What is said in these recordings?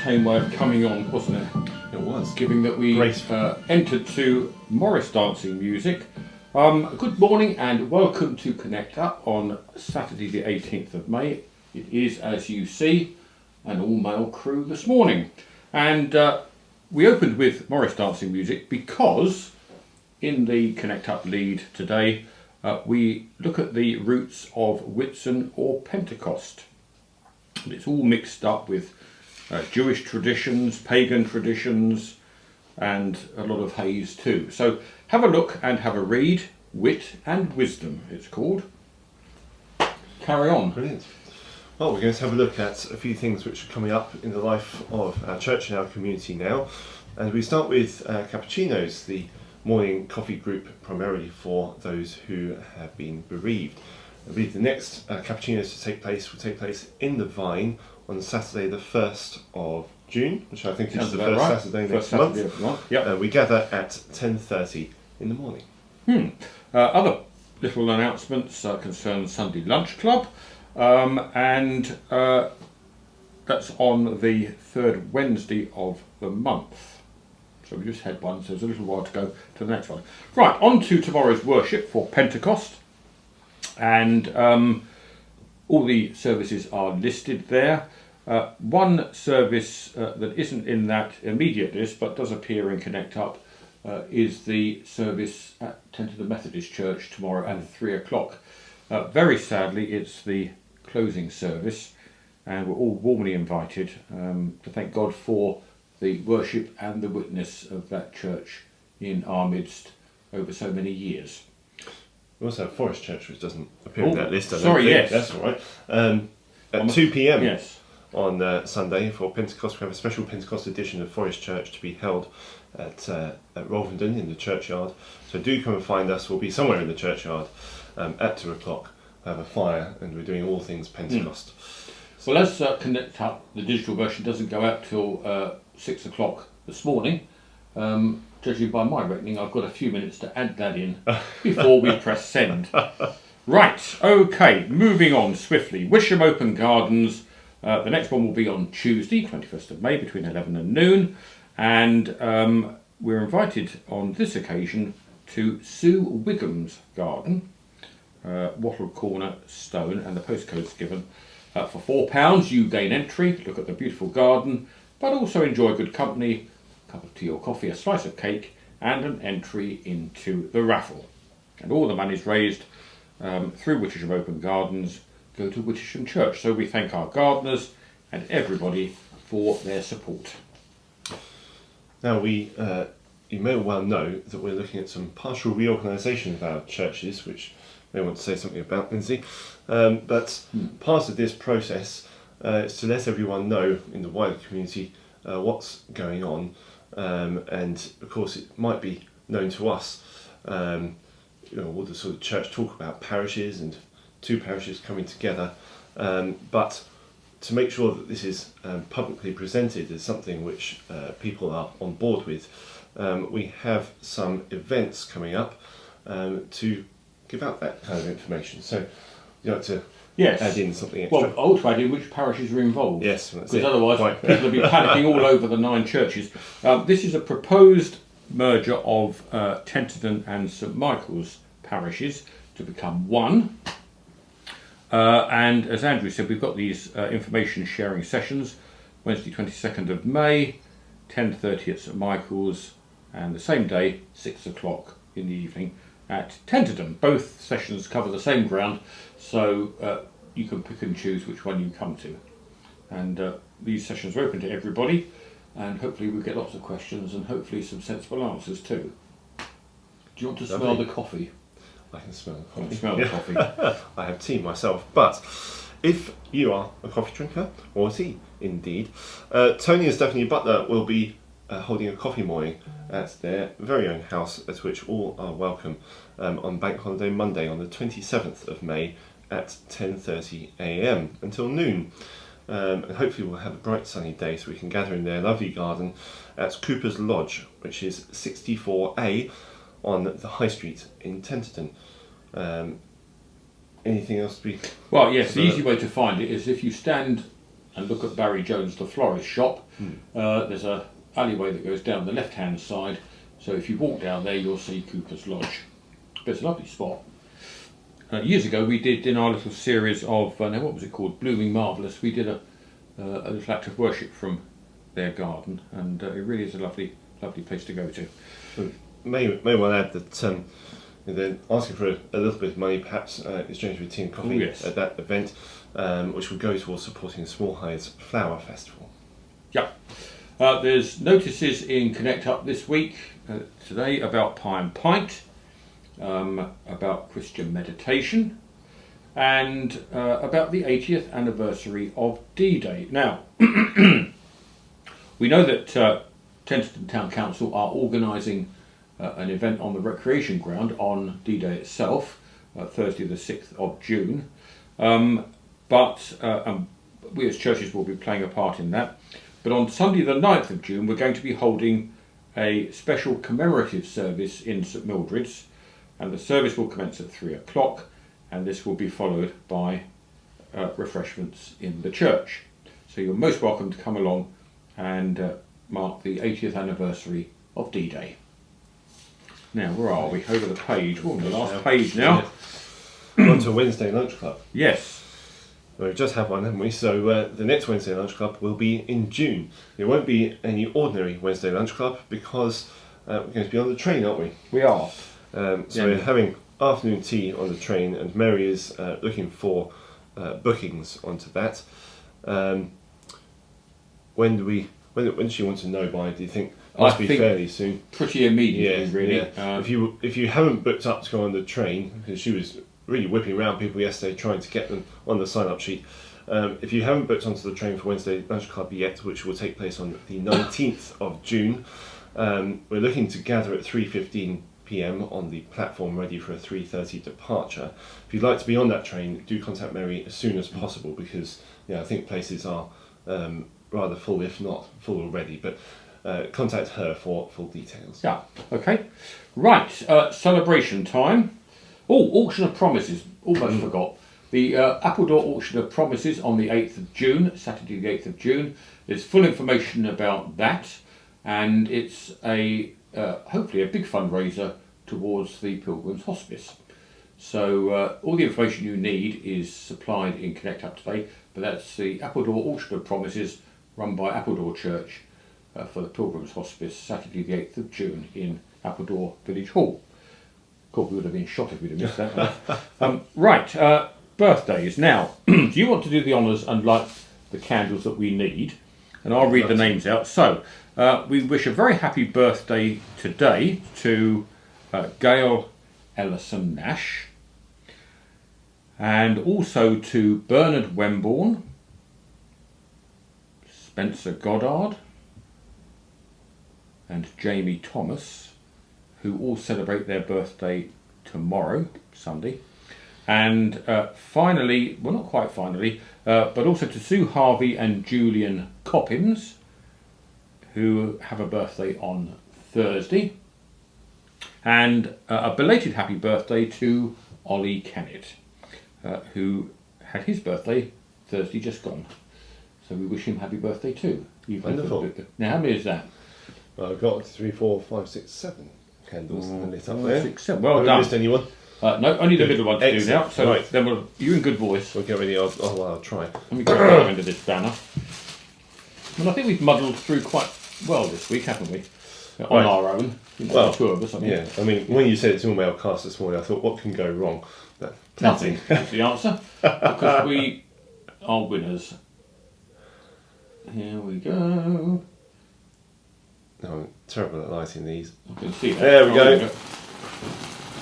tame way of coming on, wasn't it? It was. Given that we entered to Morris dancing music. Good morning and welcome to Connect Up on Saturday the 18th of May. It is, as you see, an all-male crew this morning. And we opened with Morris dancing music because in the Connect Up lead today, we look at the roots of Whitsun or Pentecost. And it's all mixed up with Jewish traditions, pagan traditions, and a lot of haze too. So have a look and have a read. Wit and Wisdom, it's called. Carry on. Brilliant. Well, we're going to have a look at a few things which are coming up in the life of our church and our community now. And we start with Cappuccinos, the morning coffee group primarily for those who have been bereaved. I believe the next Cappuccinos to take place will take place in the Vine on Saturday the 1st of June, which I think is the first Saturday next month. Yep. We gather at 10:30 in the morning. Other little announcements concern Sunday Lunch Club, and that's on the third Wednesday of the month. So we just had one, so there's a little while to go to the next one. Right, on to tomorrow's worship for Pentecost, and all the services are listed there. One service that isn't in that immediate list but does appear in Connect Up is the service at Tenterden Methodist Church tomorrow at 3 o'clock. Very sadly, it's the closing service, and we're all warmly invited to thank God for the worship and the witness of that church in our midst over so many years. We also have Forest Church, which doesn't appear in that list. Yes. That's all right. At 2 p.m. Yes. On Sunday for Pentecost, we have a special Pentecost edition of Forest Church to be held at Rolvenden in the churchyard. So do come and find us. We'll be somewhere in the churchyard at 2 o'clock. We have a fire and we're doing all things Pentecost. Well, as Connect Up, the digital version doesn't go out till 6 o'clock this morning. Judging by my reckoning, I've got a few minutes to add that in before we press send. Right, okay, moving on swiftly. Wisham Open Gardens. The next one will be on Tuesday, 21st of May, between 11 and noon. And we're invited on this occasion to Sue Wigham's garden, Wattle Corner, Stone, and the postcode's given. For £4, you gain entry, look at the beautiful garden, but also enjoy good company, a cup of tea or coffee, a slice of cake, and an entry into the raffle. And all the money's raised through Witcham Open Gardens go to Witcham Church. So we thank our gardeners and everybody for their support. Now you may well know that we're looking at some partial reorganisation of our churches, which you may want to say something about, Lindsay. But part of this process is to let everyone know in the wider community what's going on, and of course it might be known to us. All the sort of church talk about parishes and two parishes coming together, but to make sure that this is publicly presented as something which people are on board with, we have some events coming up to give out that kind of information. So you like to add in something extra? Well, also add in which parishes are involved. Yes, that's because otherwise people will be panicking all over the 9 churches. This is a proposed merger of Tenterden and St Michael's parishes to become one. And as Andrew said, we've got these information sharing sessions, Wednesday 22nd of May, 10:30 at St Michael's, and the same day, 6 o'clock in the evening at Tenterden. Both sessions cover the same ground, so you can pick and choose which one you come to. And these sessions are open to everybody, and hopefully we'll get lots of questions and hopefully some sensible answers too. Do you want to smell the coffee? I can smell the coffee. I can smell the coffee. I have tea myself, but if you are a coffee drinker, or tea indeed, Tony and Stephanie Butler will be holding a coffee morning at their very own house, at which all are welcome, on Bank Holiday Monday on the 27th of May at 10:30 a.m. until noon. And hopefully we'll have a bright sunny day so we can gather in their lovely garden at Cooper's Lodge, which is 64A on the High Street in Tenterden. Anything else to be... Well, yes, the easy way to find it is if you stand and look at Barry Jones, the florist shop, there's a alleyway that goes down the left-hand side. So if you walk down there, you'll see Cooper's Lodge. But it's a lovely spot. Years ago, we did in our little series of now what was it called, Blooming Marvellous. We did a little act of worship from their garden, and it really is a lovely place to go to. May well add that they're asking for a little bit of money, perhaps exchange with tea and coffee at that event, which will go towards supporting Small Hythes Flower Festival. Yeah. There's notices in Connect Up this week, today, about Pie and Pint, about Christian meditation, and about the 80th anniversary of D-Day. Now, we know that Tenterden Town Council are organising an event on the recreation ground on D-Day itself, Thursday the 6th of June, but we as churches will be playing a part in that. But on Sunday the 9th of June we're going to be holding a special commemorative service in St Mildred's, and the service will commence at 3 o'clock, and this will be followed by refreshments in the church. So you're most welcome to come along and mark the 80th anniversary of D-Day. Now, where are we? Over the page. We're on the last page now. On to Wednesday Lunch Club. Yes. Well, we've just had one, haven't we? So the next Wednesday Lunch Club will be in June. It won't be any ordinary Wednesday Lunch Club because we're going to be on the train, aren't we? We are. We're having afternoon tea on the train, and Mary is looking for bookings onto that. When does she want to know by? Do you think? Must be fairly soon. Pretty immediately, really. Yeah. If you haven't booked up to go on the train, because she was really whipping around people yesterday trying to get them on the sign-up sheet. If you haven't booked onto the train for Wednesday Lunch Club yet, which will take place on the 19th of June, we're looking to gather at 3:15 p.m. on the platform ready for a 3:30 departure. If you'd like to be on that train, do contact Mary as soon as possible, because I think places are rather full, if not full already, but contact her for full details. Yeah, okay. Right, celebration time. Oh, Auction of Promises, almost forgot. The Appledore Auction of Promises on the 8th of June, Saturday the 8th of June. There's full information about that, and it's hopefully a big fundraiser towards the Pilgrim's Hospice. So all the information you need is supplied in Connect Up today, but that's the Appledore Auction of Promises run by Appledore Church for the Pilgrim's Hospice, Saturday the 8th of June in Appledore Village Hall. Of course, we would have been shot if we'd have missed that. Right, birthdays. Now, do you want to do the honours and light the candles that we need? And I'll read the names out. So, we wish a very happy birthday today to Gail Ellison Nash, and also to Bernard Wemborne, Spencer Goddard, and Jamie Thomas, who all celebrate their birthday tomorrow, Sunday. And finally, well, not quite finally, but also to Sue Harvey and Julian Coppins, who have a birthday on Thursday. And a belated happy birthday to Ollie Kennett, who had his birthday Thursday just gone. So we wish him happy birthday too. Wonderful. Now, how many is that? Well, I've got 3, 4, 5, 6, 7 candles lit up there. 6, 7. Well Have done. I missed anyone? No, only the middle one to do now. So Right. then you're in good voice. We'll get ready. I'll try. Let me go into this banner. Well, I think we've muddled through quite well this week, haven't we? On Right. our own. Well, the two of us. I mean. Yeah, I mean, when you said it's all male cast this morning, I thought, what can go wrong? Nothing is the answer. Because we are winners. Here we go. No, I'm terrible at lighting these. I can see that. There we go.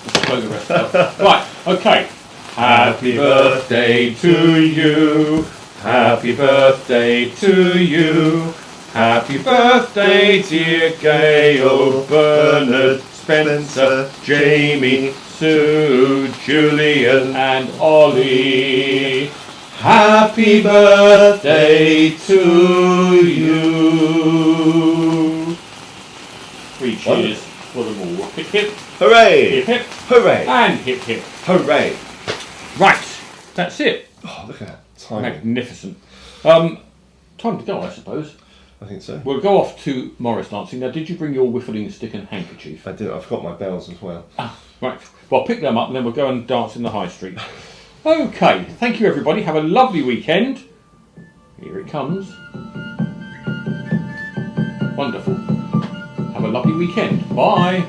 Let's blow the rest up. Right, okay. Happy birthday to you. Happy birthday to you. Happy birthday, dear Gail, Bernard, Spencer, Jamie, Sue, Julian, and Ollie. Happy birthday to you. 3 cheers for them all. Hip hip, Hooray! hip hip, Hooray! and hip hip. Hooray! Right, that's it. Oh, look at that timing. Magnificent. time to go, I suppose. I think so. We'll go off to Morris dancing. Now, did you bring your whiffling stick and handkerchief? I did. I forgot my bells as well. Right. Well, pick them up and then we'll go and dance in the high street. Okay. Thank you, everybody. Have a lovely weekend. Here it comes. Wonderful. Have a lovely weekend. Bye.